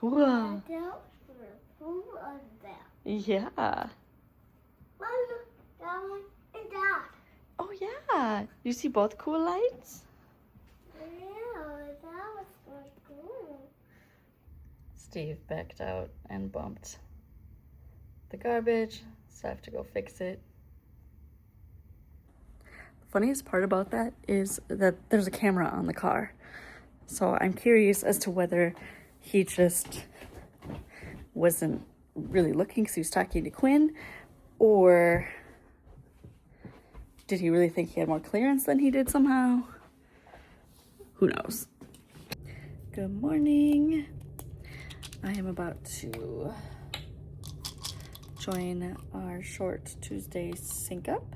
Whoa. Who was that? Yeah. Mama, that one, and that. Oh yeah. You see both cool lights? Yeah, that was so cool. Steve backed out and bumped the garbage, so I have to go fix it. The funniest part about that is that there's a camera on the car. So I'm curious as to whether he just wasn't really looking because he was talking to Quinn, or did he really think he had more clearance than he did somehow? Who knows? Good morning. I am about to join our short Tuesday sync up.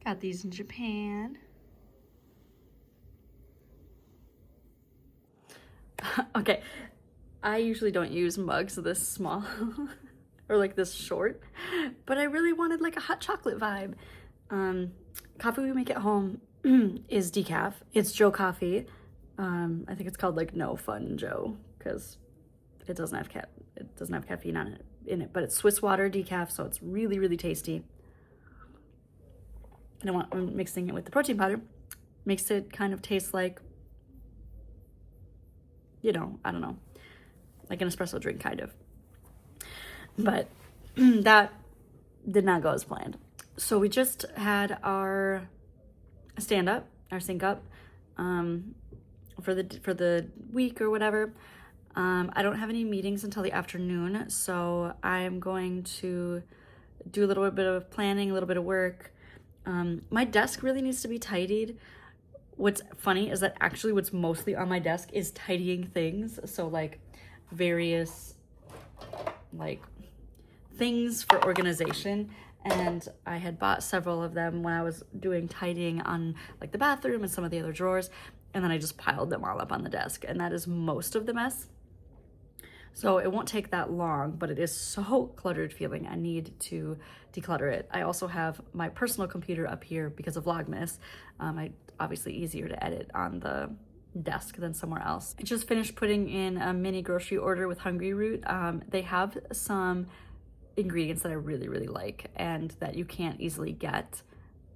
Got these in Japan. Okay, I usually don't use mugs this small or like this short, but I really wanted like a hot chocolate vibe. Coffee we make at home is decaf. It's Joe coffee. I think it's called like No Fun Joe because it doesn't have caffeine in it, but it's Swiss water decaf, so it's really, really tasty. And I'm mixing it with the protein powder. Makes it kind of taste like, you know, I don't know, like an espresso drink kind of. But that did not go as planned. So we just had our stand-up, our sync-up for the week or whatever. I don't have any meetings until the afternoon, so I'm going to do a little bit of planning, a little bit of work. My desk really needs to be tidied. What's funny is that actually what's mostly on my desk is tidying things. So like various like things for organization. And I had bought several of them when I was doing tidying on like the bathroom and some of the other drawers. And then I just piled them all up on the desk. And that is most of the mess. So it won't take that long, but it is so cluttered feeling. I need to declutter it. I also have my personal computer up here because of Vlogmas. Obviously easier to edit on the desk than somewhere else. I just finished putting in a mini grocery order with Hungry Root. They have some ingredients that I really, really like and that you can't easily get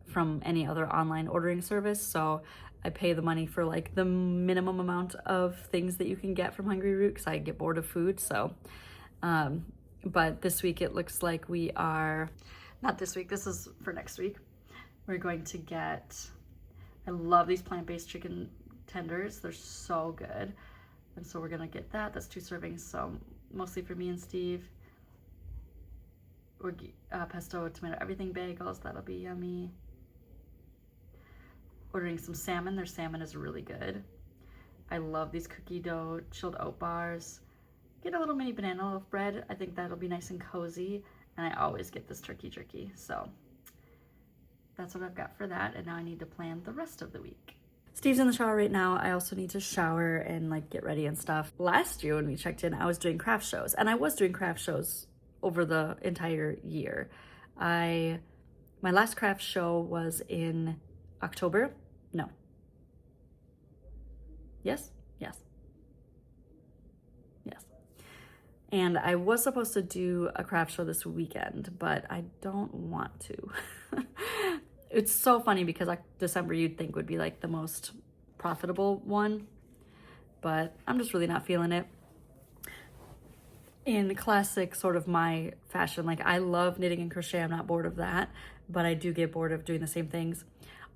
from any other online ordering service. So I pay the money for like the minimum amount of things that you can get from Hungry Root because I get bored of food. So, but this week it looks like we are, not this week, this is for next week. We're going to get, I love these plant-based chicken tenders. They're so good. And so we're gonna get that. That's 2 servings, so mostly for me and Steve. Or pesto, tomato, everything bagels, that'll be yummy. Ordering some salmon. Their salmon is really good. I love these cookie dough chilled oat bars. Get a little mini banana loaf bread. I think that'll be nice and cozy. And I always get this turkey jerky. So that's what I've got for that. And now I need to plan the rest of the week. Steve's in the shower right now. I also need to shower and like get ready and stuff. Last year when we checked in, I was doing craft shows. And I was doing craft shows over the entire year. My last craft show was in October. No. Yes? Yes. Yes. And I was supposed to do a craft show this weekend, but I don't want to. It's so funny because like December you'd think would be like the most profitable one, but I'm just really not feeling it. In classic sort of my fashion, like I love knitting and crochet, I'm not bored of that, but I do get bored of doing the same things.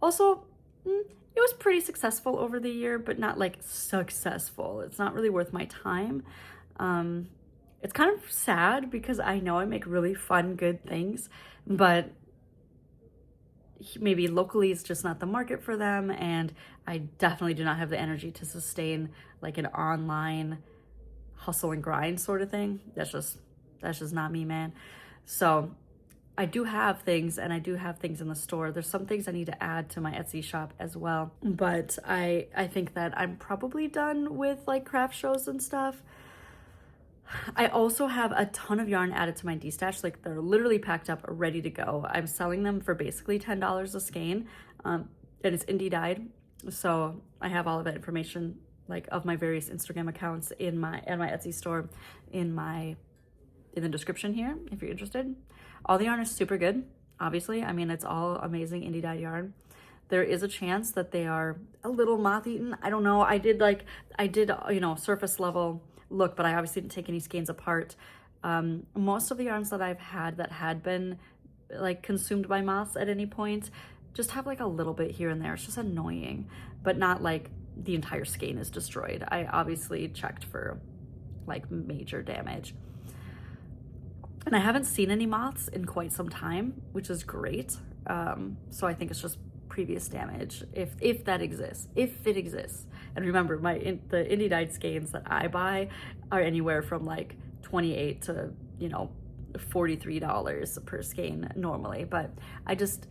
Also, it was pretty successful over the year, but not like successful. It's not really worth my time. It's kind of sad because I know I make really fun, good things, but maybe locally it's just not the market for them, and I definitely do not have the energy to sustain like an online hustle and grind sort of thing. That's just not me, man. So I do have things, and I do have things in the store. There's some things I need to add to my Etsy shop as well. But I think that I'm probably done with like craft shows and stuff. I also have a ton of yarn added to my D-stash. Like they're literally packed up, ready to go. I'm selling them for basically $10 a skein, and it's indie dyed. So I have all of that information, like of my various Instagram accounts in my Etsy store, in the description here if you're interested. All the yarn is super good, obviously. I mean, it's all amazing indie dyed yarn. There is a chance that they are a little moth eaten. I don't know. I did you know, surface level look, but I obviously didn't take any skeins apart. Most of the yarns that I've had that had been like consumed by moths at any point just have like a little bit here and there. It's just annoying, but not like the entire skein is destroyed. I obviously checked for like major damage. And I haven't seen any moths in quite some time, which is great. So I think it's just previous damage, if that exists, if it exists. And remember, the indie dyed skeins that I buy are anywhere from like $28 to, you know, $43 per skein normally. But I just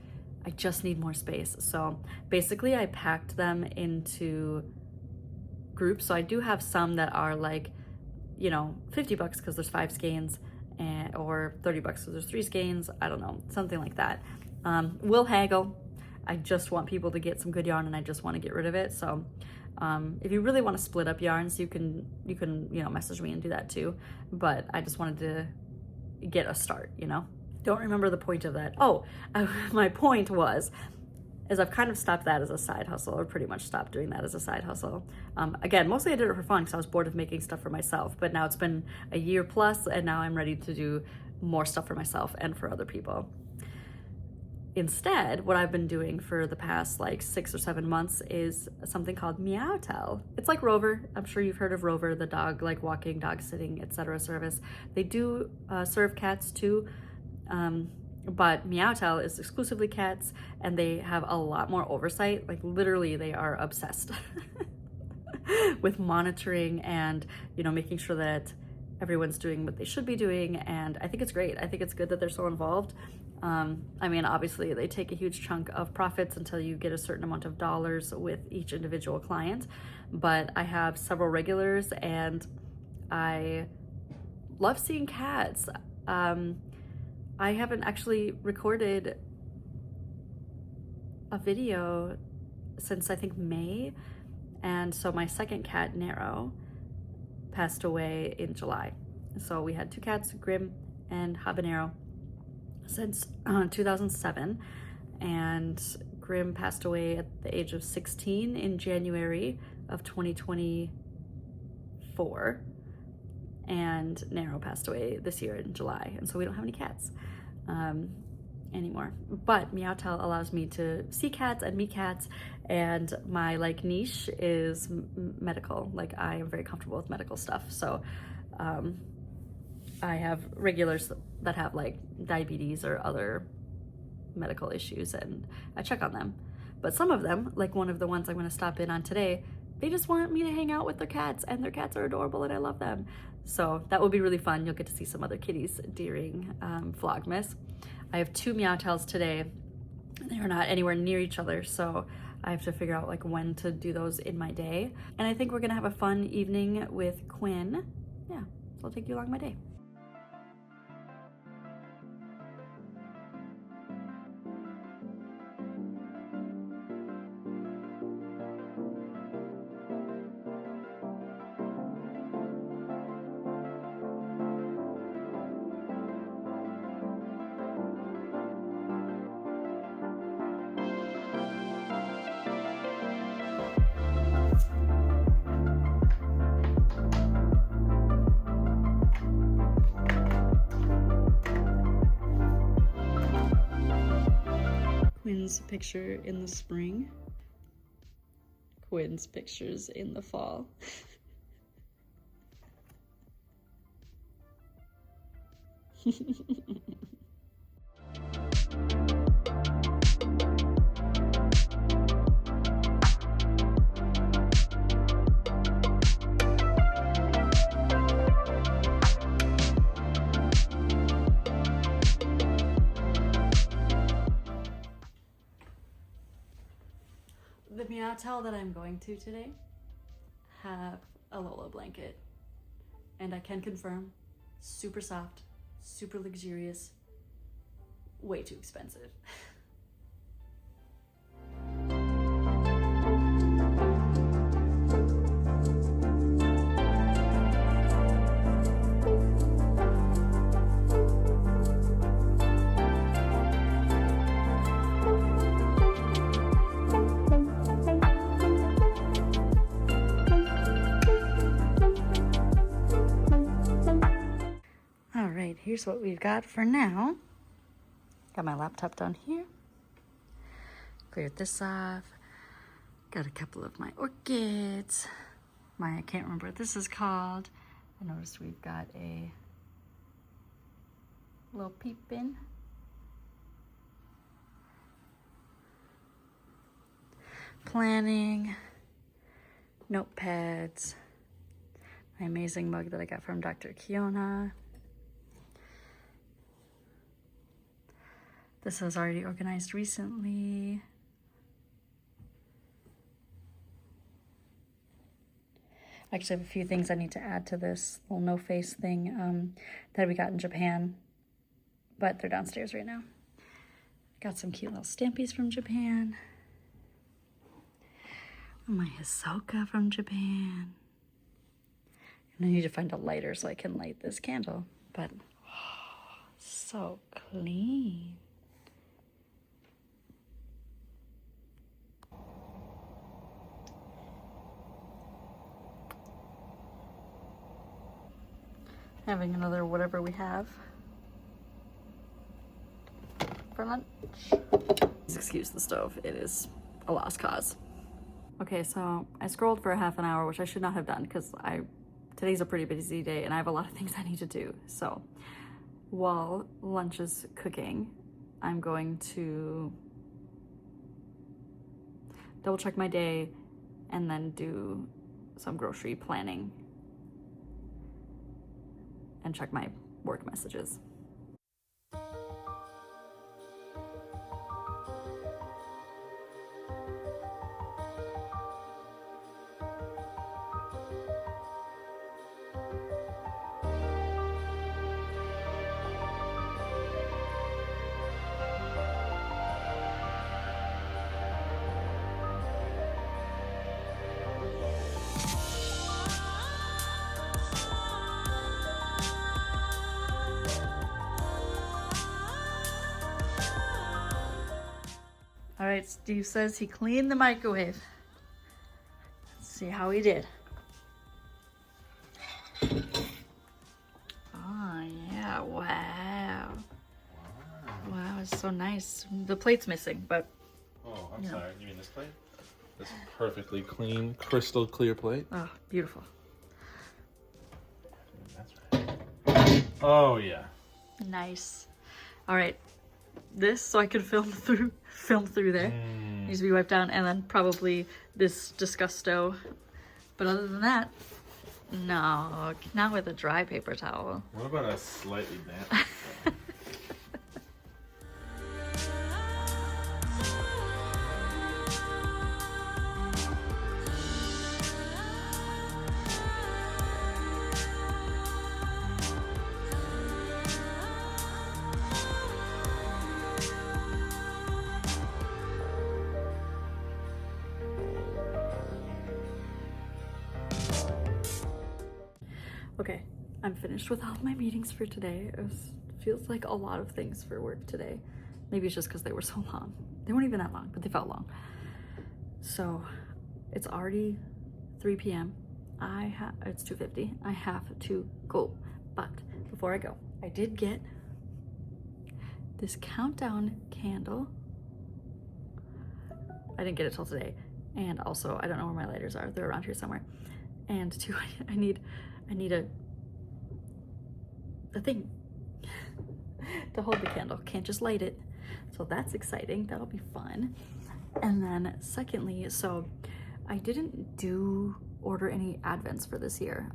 need more space. So basically I packed them into groups. So I do have some that are like, you know, $50 because there's 5 skeins, or $30 because there's 3 skeins. I don't know, something like that. We'll haggle. I just want people to get some good yarn, and I just want to get rid of it. So if you really want to split up yarns, you can, you know, message me and do that too. But I just wanted to get a start, you know? Don't remember the point of that. Oh, my point was, is I've kind of stopped that as a side hustle, or pretty much stopped doing that as a side hustle. Again, mostly I did it for fun because I was bored of making stuff for myself, but now it's been a year plus, and now I'm ready to do more stuff for myself and for other people. Instead, what I've been doing for the past like 6 or 7 months is something called Meowtel. It's like Rover. I'm sure you've heard of Rover, the dog, like walking, dog sitting, etc. service. They do serve cats too, but Meowtel is exclusively cats, and they have a lot more oversight. Like literally, they are obsessed with monitoring and, you know, making sure that everyone's doing what they should be doing. And I think it's great. I think it's good that they're so involved. I mean, obviously they take a huge chunk of profits until you get a certain amount of dollars with each individual client, but I have several regulars, and I love seeing cats. I haven't actually recorded a video since I think May, and so my second cat, Nero, passed away in July. So we had 2 cats, Grim and Habanero, since 2007, and Grim passed away at the age of 16 in January of 2024, and Nero passed away this year in July, and so we don't have any cats anymore. But Meowtel allows me to see cats and meet cats, and my like niche is medical. Like I am very comfortable with medical stuff, so I have regulars that have like diabetes or other medical issues, and I check on them. But some of them, like one of the ones I'm going to stop in on today, they just want me to hang out with their cats, and their cats are adorable and I love them. So that will be really fun. You'll get to see some other kitties during Vlogmas. I have 2 Meowtels today. They are not anywhere near each other, so I have to figure out like when to do those in my day. And I think we're gonna have a fun evening with Quinn. Yeah, so I'll take you along my day. Quinn's picture in the spring. Quinn's pictures in the fall. not tell that I'm going to today, have a Lola blanket. And I can confirm, super soft, super luxurious, way too expensive. All right, here's what we've got for now. Got my laptop down here. Cleared this off. Got a couple of my orchids. I can't remember what this is called. I noticed we've got a little peep in. Planning. Notepads. My amazing mug that I got from Dr. Kiona. This was already organized recently. I actually have a few things I need to add to this little no face thing that we got in Japan, but they're downstairs right now. Got some cute little stampies from Japan. My Hisoka from Japan. And I need to find a lighter so I can light this candle, but oh, so clean. Having another whatever we have for lunch. Excuse the stove, it is a lost cause. Okay, so I scrolled for a half an hour, which I should not have done because today's a pretty busy day and I have a lot of things I need to do. So while lunch is cooking, I'm going to double check my day and then do some grocery planning and check my work messages. All right, Steve says he cleaned the microwave. Let's see how he did. Oh, yeah, wow. Wow, it's so nice. The plate's missing, but... Oh, I'm sorry. You mean this plate? This perfectly clean, crystal clear plate? Oh, beautiful. That's right. Oh, yeah. Nice. All right. This so I can film through there. Needs to be wiped down, and then probably this Disgusto. But other than that, no, not with a dry paper towel. What about a slightly damp? Okay, I'm finished with all my meetings for today. Feels like a lot of things for work today. Maybe it's just because they were so long. They weren't even that long, but they felt long. So it's already 3 p.m. It's 2:50. I have to go. But before I go, I did get this countdown candle. I didn't get it till today. And also, I don't know where my lighters are. They're around here somewhere. And two, I need a thing to hold the candle. Can't just light it. So that's exciting. That'll be fun. And then secondly, so I didn't order any advents for this year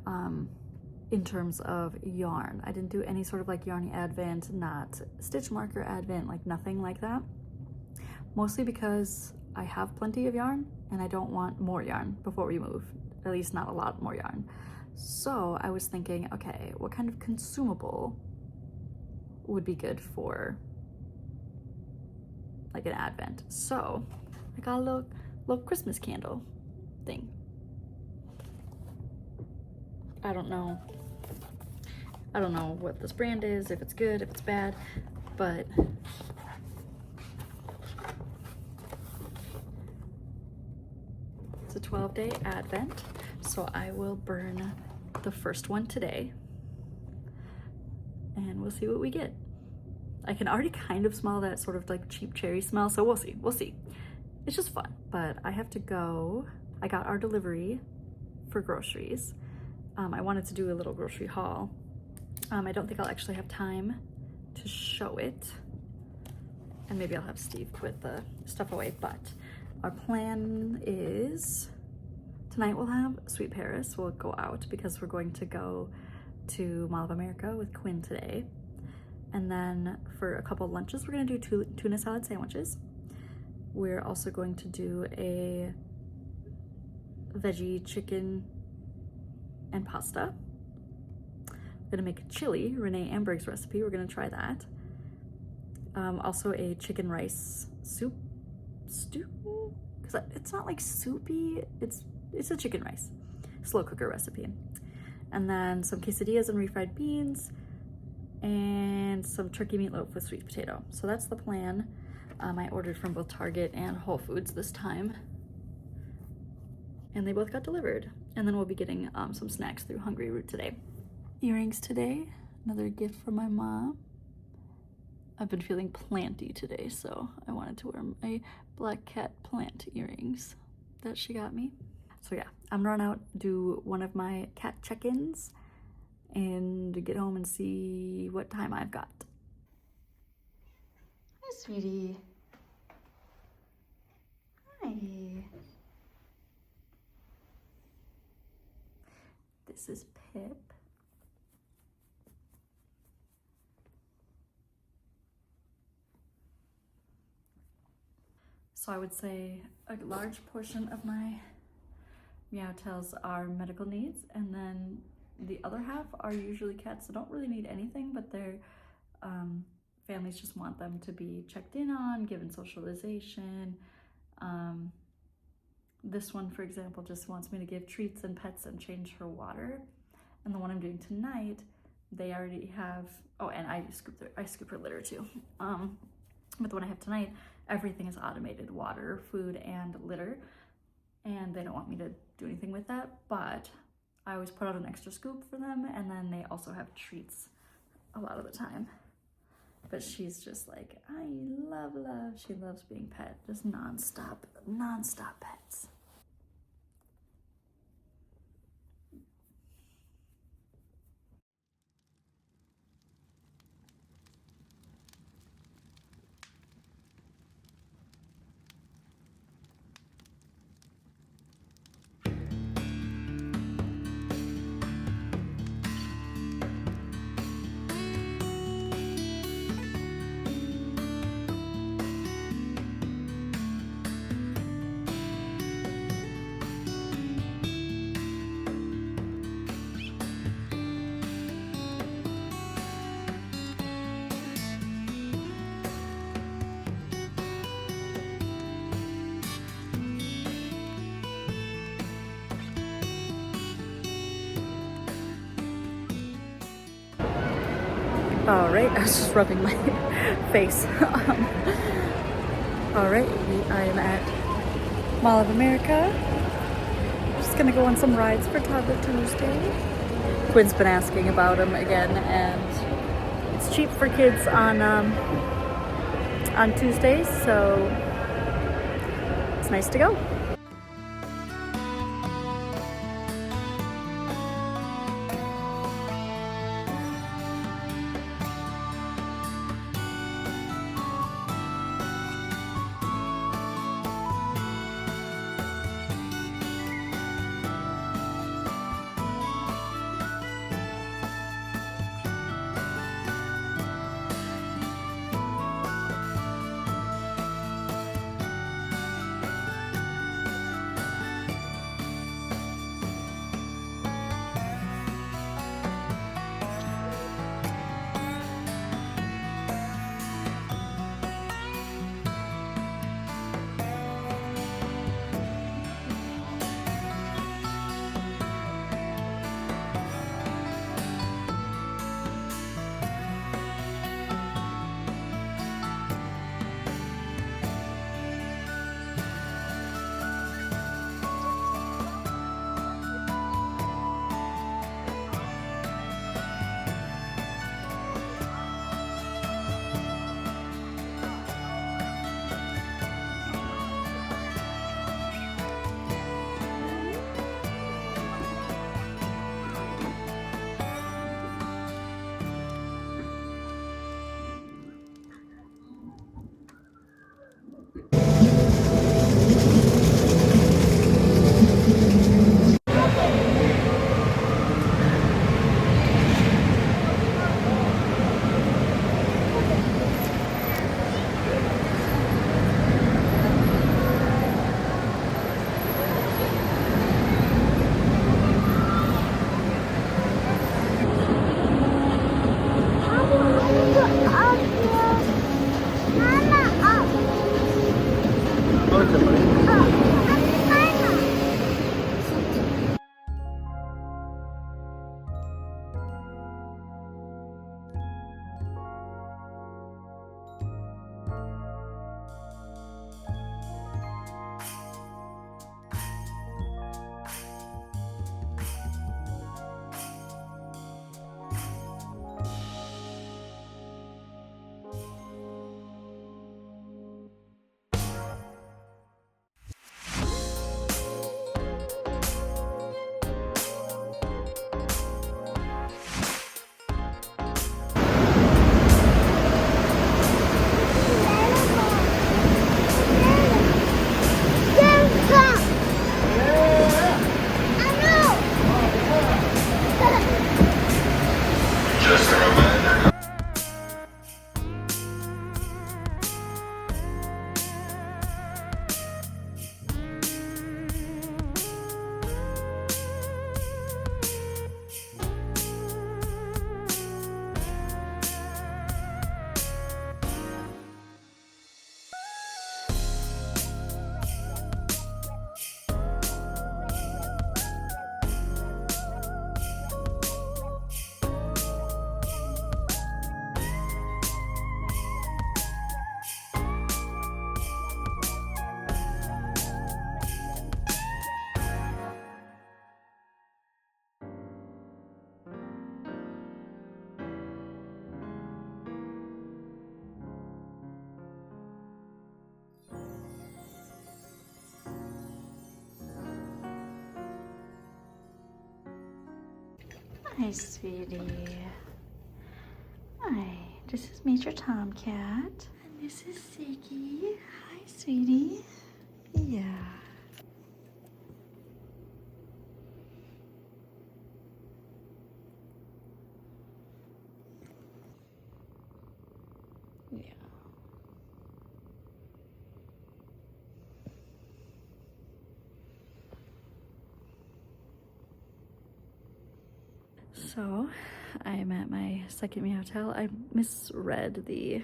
in terms of yarn. I didn't do any sort of like yarny advent, not stitch marker advent, like nothing like that. Mostly because I have plenty of yarn and I don't want more yarn before we move, at least not a lot more yarn. So I was thinking, okay, what kind of consumable would be good for like an Advent? So I got a little Christmas candle thing. I don't know what this brand is, if it's good, if it's bad, but it's a 12-day Advent, so I will burn the first one today and we'll see what we get. I can already kind of smell that sort of like cheap cherry smell, so we'll see. It's just fun, but I have to go. I got our delivery for groceries. I wanted to do a little grocery haul. I don't think I'll actually have time to show it, and maybe I'll have Steve put the stuff away, but our plan is tonight we'll have Sweet Paris. We'll go out because we're going to go to Mall of America with Quinn today. And then for a couple of lunches, we're gonna do tuna salad sandwiches. We're also going to do a veggie chicken and pasta. We're gonna make a chili, Renee Amberg's recipe. We're gonna try that. Also a chicken rice stew, because it's not like soupy, it's a chicken rice, slow cooker recipe. And then some quesadillas and refried beans, and some turkey meatloaf with sweet potato. So that's the plan. I ordered from both Target and Whole Foods this time, and they both got delivered. And then we'll be getting some snacks through Hungry Root today. Earrings today, another gift from my mom. I've been feeling planty today, so I wanted to wear my black cat plant earrings that she got me. So yeah, I'm gonna run out, do one of my cat check-ins, and get home and see what time I've got. Hi, sweetie. Hi. This is Pip. So I would say a large portion of my Meowtails are medical needs, and then the other half are usually cats that don't really need anything, but their families just want them to be checked in on, given socialization. This one, for example, just wants me to give treats and pets and change her water. And the one I'm doing tonight, they already have, oh, and I scoop her litter too. But the one I have tonight, everything is automated, water, food, and litter. And they don't want me to do anything with that, but I always put out an extra scoop for them, and then they also have treats a lot of the time. But she's just like, I love. She loves being pet, just non-stop pets. All right, I was just rubbing my face. All right, I am at Mall of America. Just gonna go on some rides for Toddler Tuesday. Quinn's been asking about them again, and it's cheap for kids on Tuesdays, so it's nice to go. Hi, sweetie. Hi, this is Major Tomcat. And this is Siggy. Hi, sweetie. Yeah. Yeah. So, I am at my second Meowtel. I misread the...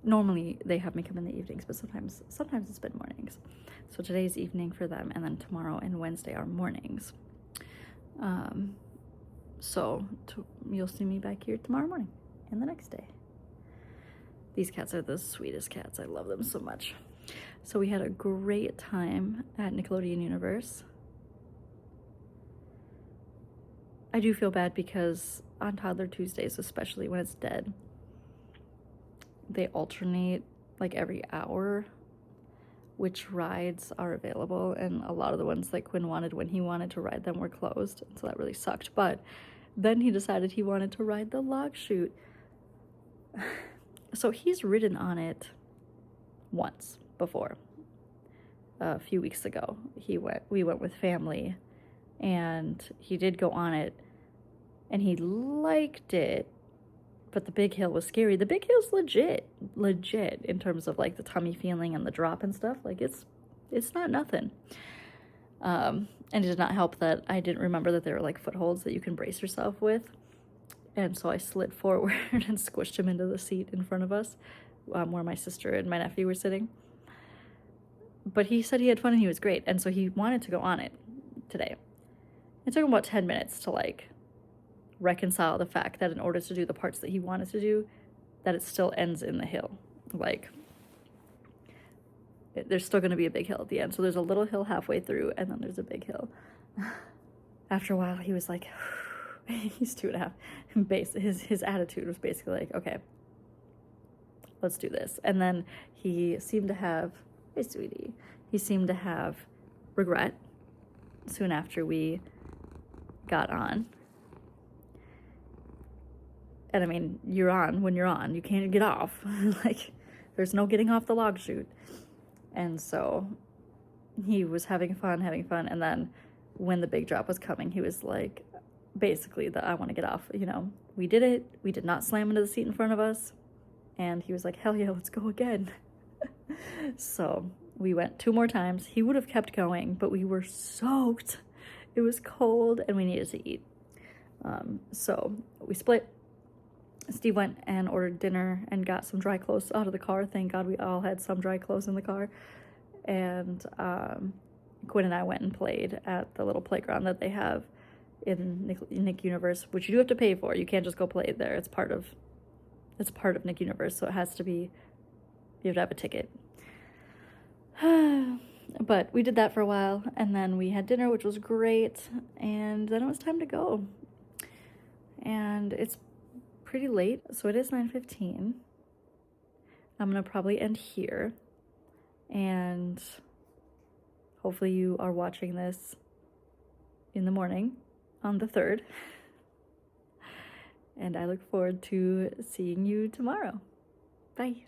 Normally, they have me come in the evenings, but sometimes it's been mornings. So today's evening for them, and then tomorrow and Wednesday are mornings. So you'll see me back here tomorrow morning and the next day. These cats are the sweetest cats. I love them so much. So we had a great time at Nickelodeon Universe. I do feel bad because on Toddler Tuesdays, especially when it's dead, they alternate like every hour which rides are available, and a lot of the ones that Quinn wanted when he wanted to ride them were closed, so that really sucked. But then he decided he wanted to ride the log chute. So he's ridden on it once before. A few weeks ago we went with family, and he did go on it and he liked it, but the big hill was scary. The big hill's legit in terms of like the tummy feeling and the drop and stuff. Like it's not nothing. And it did not help that I didn't remember that there were like footholds that you can brace yourself with. And so I slid forward and squished him into the seat in front of us, where my sister and my nephew were sitting. But he said he had fun and he was great. And so he wanted to go on it today. It took him about 10 minutes to like reconcile the fact that in order to do the parts that he wanted to do, that it still ends in the hill. Like, there's still going to be a big hill at the end. So there's a little hill halfway through, and then there's a big hill. After a while, he was like, he's 2.5. His attitude was basically like, okay, let's do this. And then he seemed to have, hey, sweetie, he seemed to have regret soon after we got on. And I mean, you're on when you're on. You can't get off. Like, there's no getting off the log chute. And so he was having fun. And then when the big drop was coming, he was like, basically, I want to get off. You know, we did it. We did not slam into the seat in front of us. And he was like, hell yeah, let's go again. So we went 2 more times. He would have kept going, but we were soaked. It was cold and we needed to eat. So we split. Steve went and ordered dinner and got some dry clothes out of the car. Thank God we all had some dry clothes in the car. And Quinn and I went and played at the little playground that they have in Nick Universe, which you do have to pay for. You can't just go play there. It's part of Nick Universe, so it has to be, you have to have a ticket. But we did that for a while, and then we had dinner, which was great, and then it was time to go. And it's pretty late, so it is 9:15. I'm gonna probably end here, and hopefully you are watching this in the morning on the 3rd, and I look forward to seeing you tomorrow. Bye.